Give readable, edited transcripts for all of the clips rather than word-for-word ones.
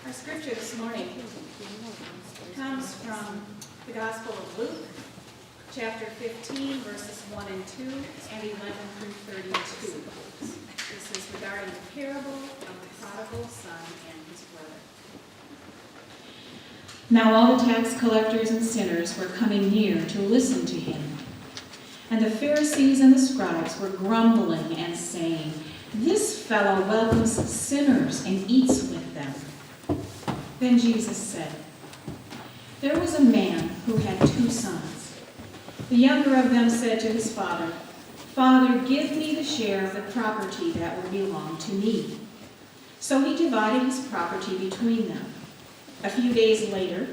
Our scripture this morning comes from the Gospel of Luke, chapter 15, verses 1 and 2, and 11 through 32. This is regarding the parable of the prodigal son and his brother. Now all the tax collectors and sinners were coming near to listen to him. And the Pharisees and the scribes were grumbling and saying, "This fellow welcomes sinners and eats with them." Then Jesus said, "There was a man who had 2 sons. The younger of them said to his father, 'Father, give me the share of the property that will belong to me.' So he divided his property between them. A few days later,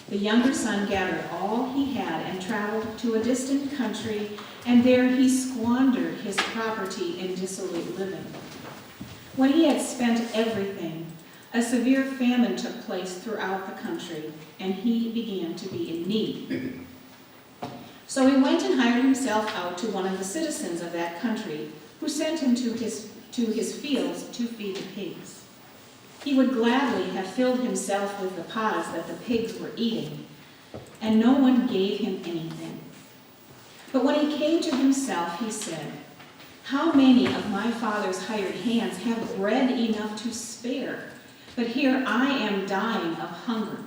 the younger son gathered all he had and traveled to a distant country, and there he squandered his property in dissolute living. When he had spent everything, a severe famine took place throughout the country, and he began to be in need. So he went and hired himself out to one of the citizens of that country, who sent him to his fields to feed the pigs. He would gladly have filled himself with the pods that the pigs were eating, and no one gave him anything. But when he came to himself, he said, 'How many of my father's hired hands have bread enough to spare? But here I am dying of hunger.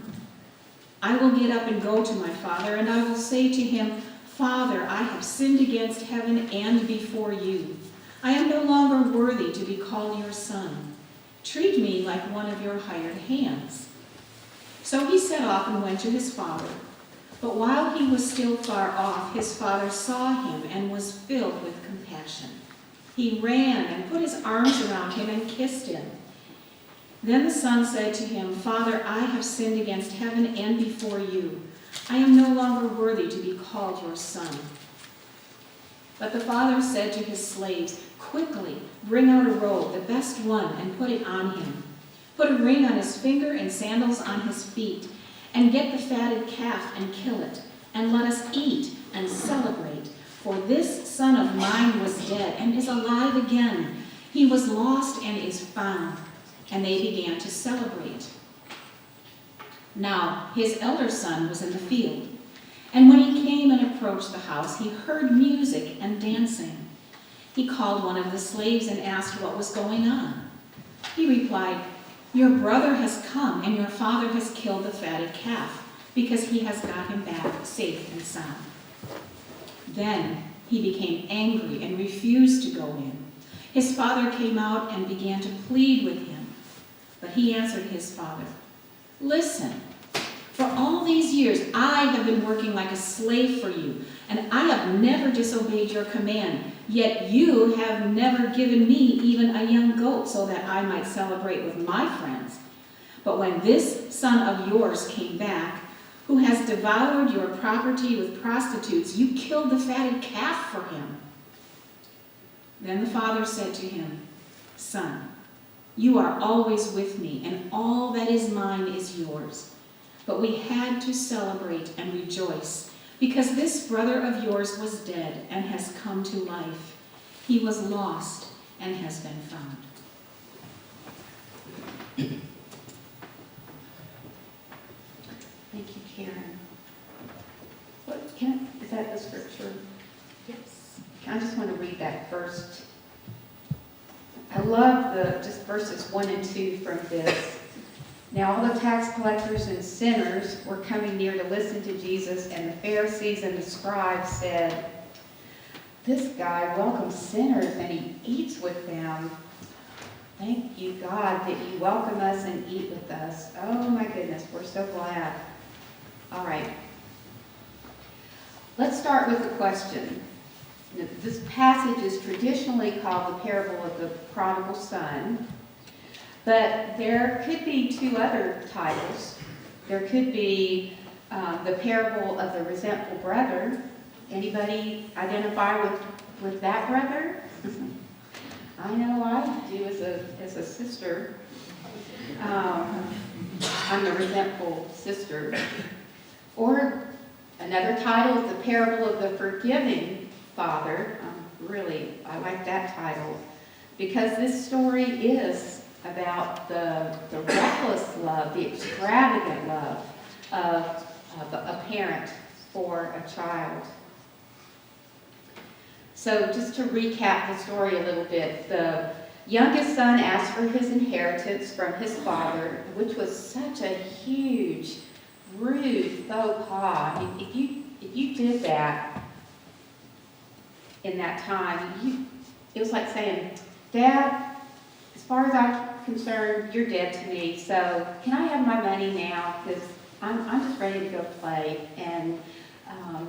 I will get up and go to my father, and I will say to him, Father, I have sinned against heaven and before you. I am no longer worthy to be called your son. Treat me like one of your hired hands.' So he set off and went to his father. But while he was still far off, his father saw him and was filled with compassion. He ran and put his arms around him and kissed him. Then the son said to him, 'Father, I have sinned against heaven and before you. I am no longer worthy to be called your son.' But the father said to his slaves, 'Quickly, bring out a robe, the best one, and put it on him. Put a ring on his finger and sandals on his feet, and get the fatted calf and kill it, and let us eat and celebrate. For this son of mine was dead and is alive again. He was lost and is found.' And they began to celebrate. Now his elder son was in the field, and when he came and approached the house, he heard music and dancing. He called one of the slaves and asked what was going on. He replied, 'Your brother has come, and your father has killed the fatted calf, because he has got him back safe and sound.' Then he became angry and refused to go in. His father came out and began to plead with him. But he answered his father, 'Listen, for all these years I have been working like a slave for you, and I have never disobeyed your command. Yet you have never given me even a young goat so that I might celebrate with my friends. But when this son of yours came back, who has devoured your property with prostitutes, you killed the fatted calf for him.' Then the father said to him, 'Son, you are always with me, and all that is mine is yours. But we had to celebrate and rejoice, because this brother of yours was dead and has come to life. He was lost and has been found.'" Thank you, Karen. Is that the scripture? Yes. I just want to read that first. I love just verses 1 and 2 from this. Now all the tax collectors and sinners were coming near to listen to Jesus, and the Pharisees and the scribes said, "This guy welcomes sinners and he eats with them. Thank you, God, that you welcome us and eat with us. Oh my goodness, we're so glad." All right. Let's start with the question. This passage is traditionally called the parable of the prodigal son, but there could be 2 other titles. There could be the parable of the resentful brother. Anybody identify with that brother? I know I do as a sister. I'm the resentful sister. Or another title is the parable of the forgiving father. I like that title, because this story is about the reckless love, the extravagant love of a parent for a child. So just to recap the story a little bit, the youngest son asked for his inheritance from his father, which was such a huge, rude faux pas. I mean, if you did that in that time, it was like saying, Dad, as far as I'm concerned, you're dead to me, so can I have my money now? Because I'm just ready to go play, and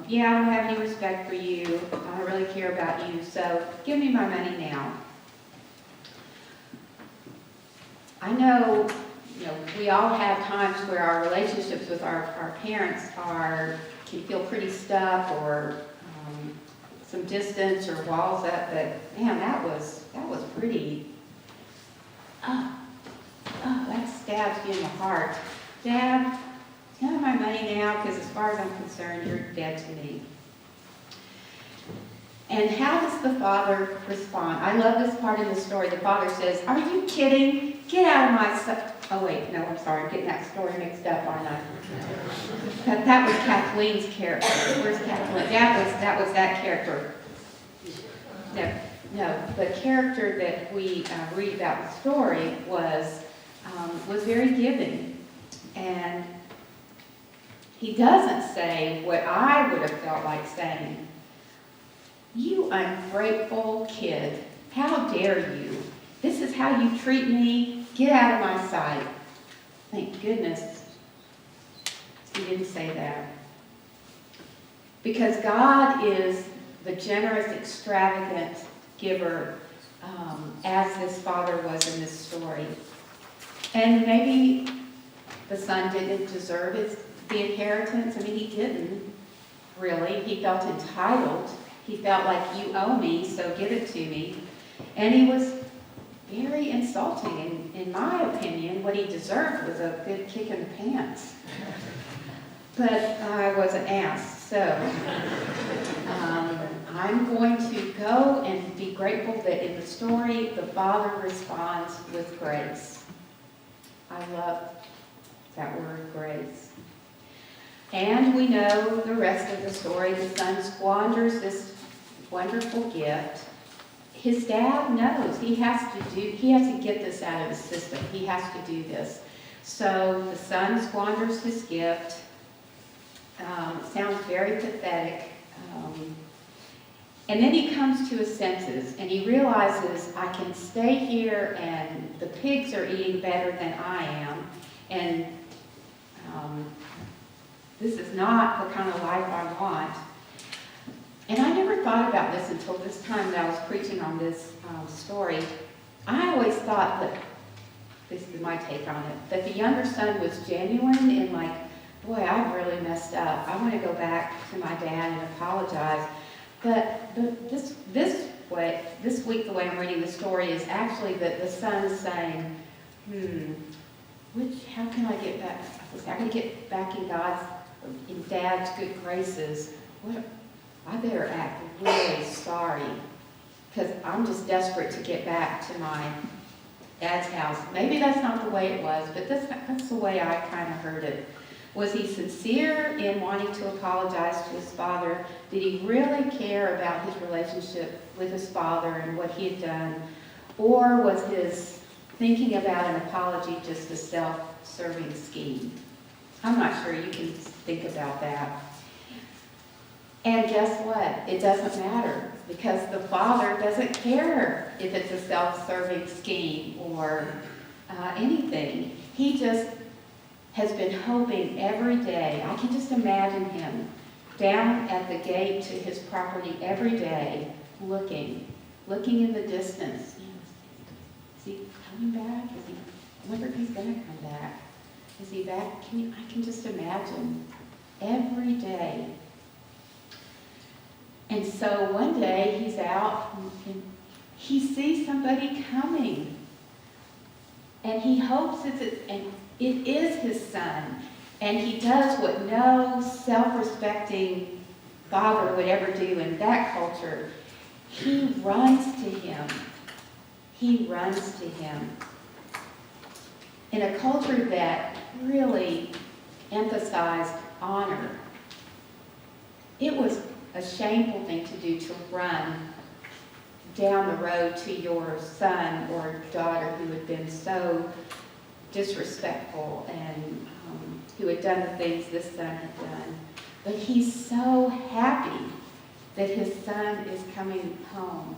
yeah, I don't have any respect for you. I don't really care about you, so give me my money now. I know, we all have times where our relationships with our parents can feel pretty stuck, or some distance or walls up, but man, that was pretty, that stabs you in the heart. Dad, can I have my money now? Because as far as I'm concerned, you're dead to me. And how does the father respond? I love this part in the story. The father says, "Are you kidding? Get out of my son." Oh wait, no, I'm sorry, I'm getting that story mixed up, aren't I? That was Kathleen's character. Where's Kathleen? That was that character. No, the character that we read about in the story was very giving, and he doesn't say what I would have felt like saying. "You ungrateful kid, how dare you? This is how you treat me? Get out of my sight." Thank goodness he didn't say that. Because God is the generous, extravagant giver, as this father was in this story. And maybe the son didn't deserve the inheritance. I mean, he didn't, really. He felt entitled. He felt like, you owe me, so give it to me. And he was very insulting. In my opinion, what he deserved was a good kick in the pants. But I wasn't asked, so I'm going to go and be grateful that in the story, the father responds with grace. I love that word, grace. And we know the rest of the story. The son squanders this wonderful gift. His dad knows he has to get this out of his system. He has to do this. So the son squanders his gift. Sounds very pathetic. And then he comes to his senses and he realizes, I can stay here and the pigs are eating better than I am. And this is not the kind of life I want. And I never thought about this until this time that I was preaching on this story. I always thought that, this is my take on it, that the younger son was genuine and like, boy, I've really messed up. I want to go back to my dad and apologize. But this week, the way I'm reading the story is actually that the son is saying, how can I get back? I can get back in Dad's good graces. I better act really sorry, because I'm just desperate to get back to my dad's house. Maybe that's not the way it was, but that's the way I kind of heard it. Was he sincere in wanting to apologize to his father? Did he really care about his relationship with his father and what he had done? Or was his thinking about an apology just a self-serving scheme? I'm not sure. You can think about that. And guess what? It doesn't matter, because the father doesn't care if it's a self-serving scheme or anything. He just has been hoping every day. I can just imagine him down at the gate to his property every day, looking in the distance. Is he coming back? I wonder if he's going to come back. Is he back? I can just imagine every day. And so one day he's out and he sees somebody coming. And he hopes it is his son. And he does what no self-respecting father would ever do in that culture. He runs to him. He runs to him. In a culture that really emphasized honor. It was a shameful thing to do, to run down the road to your son or daughter who had been so disrespectful and who had done the things this son had done. But he's so happy that his son is coming home,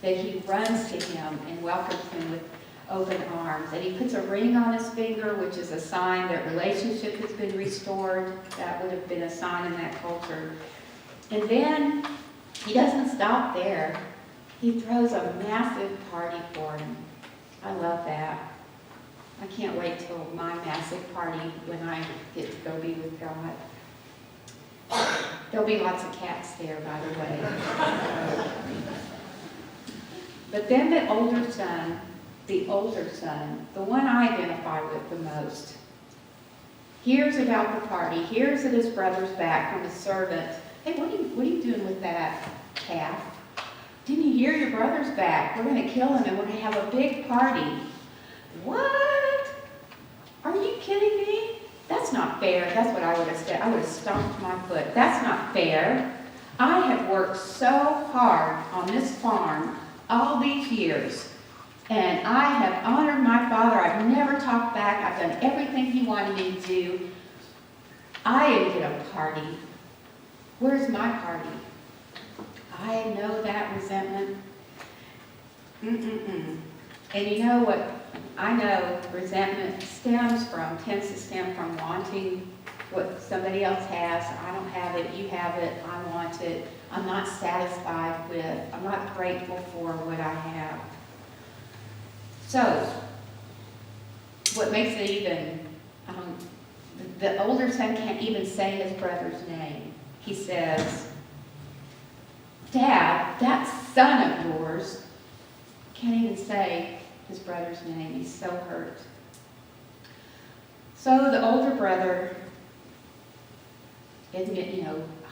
that he runs to him and welcomes him with open arms. And he puts a ring on his finger, which is a sign that relationship has been restored. That would have been a sign in that culture. And then he doesn't stop there. He throws a massive party for him. I love that. I can't wait till my massive party when I get to go be with God. There'll be lots of cats there, by the way. But then the older son, the one I identify with the most, hears about the party, hears that his brother's back from his servant. Hey, what are you doing with that calf? Didn't you hear your brother's back? We're going to kill him and we're going to have a big party. What? Are you kidding me? That's not fair. That's what I would have said. I would have stomped my foot. That's not fair. I have worked so hard on this farm all these years, and I have honored my father. I've never talked back. I've done everything he wanted me to do. I didn't get a party. Where's my party? I know that resentment. And you know what? I know resentment tends to stem from wanting what somebody else has. I don't have it, you have it, I want it. I'm not satisfied with, I'm not grateful for what I have. So, what makes it even, the older son can't even say his brother's name. He says, Dad, that son of yours, can't even say his brother's name. He's so hurt. So the older brother admit,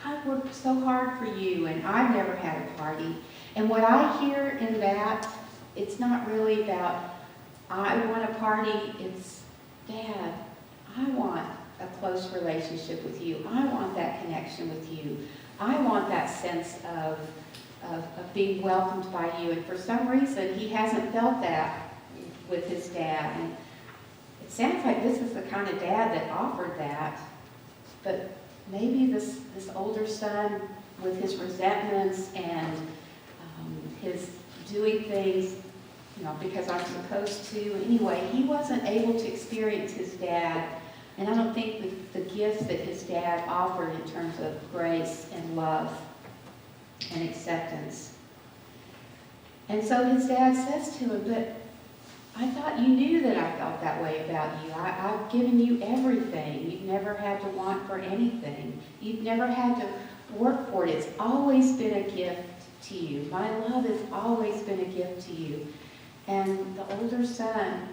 I worked so hard for you and I've never had a party. And what I hear in that, it's not really about, I want a party. It's, Dad, I want a close relationship with you. I want that connection with you. I want that sense of being welcomed by you. And for some reason, he hasn't felt that with his dad. And it sounds like this is the kind of dad that offered that. But maybe this older son, with his resentments and his doing things, because I'm supposed to. Anyway, he wasn't able to experience his dad. And I don't think the gifts that his dad offered in terms of grace and love and acceptance. And so his dad says to him, but I thought you knew that I felt that way about you. I've given you everything. You've never had to want for anything. You've never had to work for it. It's always been a gift to you. My love has always been a gift to you. And the older son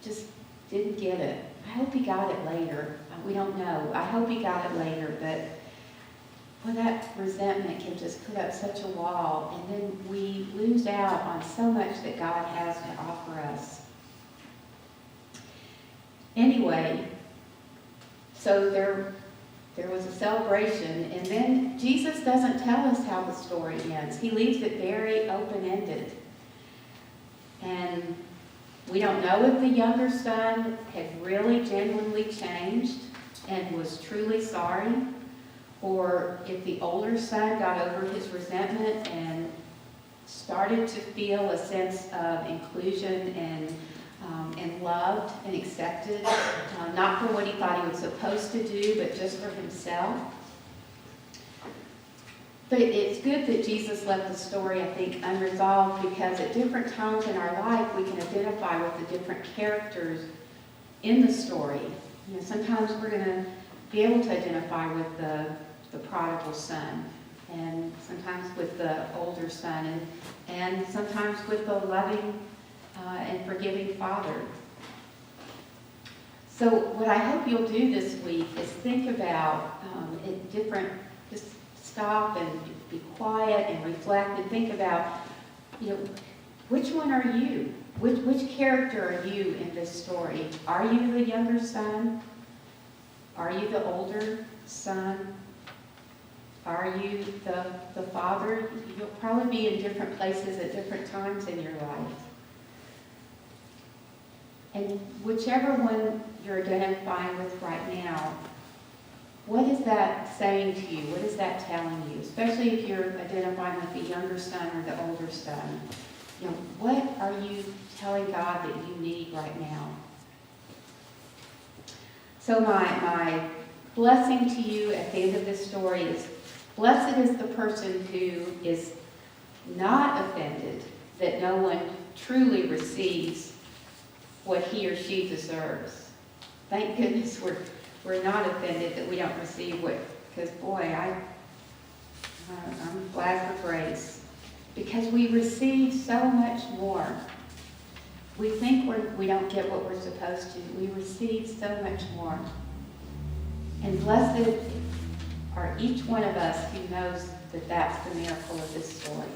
just didn't get it. I hope he got it later. We don't know. I hope he got it later, but that resentment can just put up such a wall, and then we lose out on so much that God has to offer us. Anyway, so there was a celebration, and then Jesus doesn't tell us how the story ends. He leaves it very open-ended. And we don't know if the younger son had really genuinely changed and was truly sorry, or if the older son got over his resentment and started to feel a sense of inclusion and loved and accepted, not for what he thought he was supposed to do, but just for himself. But it's good that Jesus left the story, I think, unresolved, because at different times in our life we can identify with the different characters in the story. Sometimes we're going to be able to identify with the prodigal son, and sometimes with the older son, and sometimes with the loving and forgiving father. So what I hope you'll do this week is think about just stop and be quiet and reflect and think about, which one are you? Which character are you in this story? Are you the younger son? Are you the older son? Are you the father? You'll probably be in different places at different times in your life. And whichever one you're identifying with right now, what is that saying to you? What is that telling you? Especially if you're identifying with the younger son or the older son. You know, what are you telling God that you need right now? So my blessing to you at the end of this story is, blessed is the person who is not offended that no one truly receives what he or she deserves. Thank goodness we're not offended that we don't receive what, because boy, I'm glad for grace. Because we receive so much more. We think we don't get what we're supposed to. We receive so much more. And blessed are each one of us who knows that that's the miracle of this story.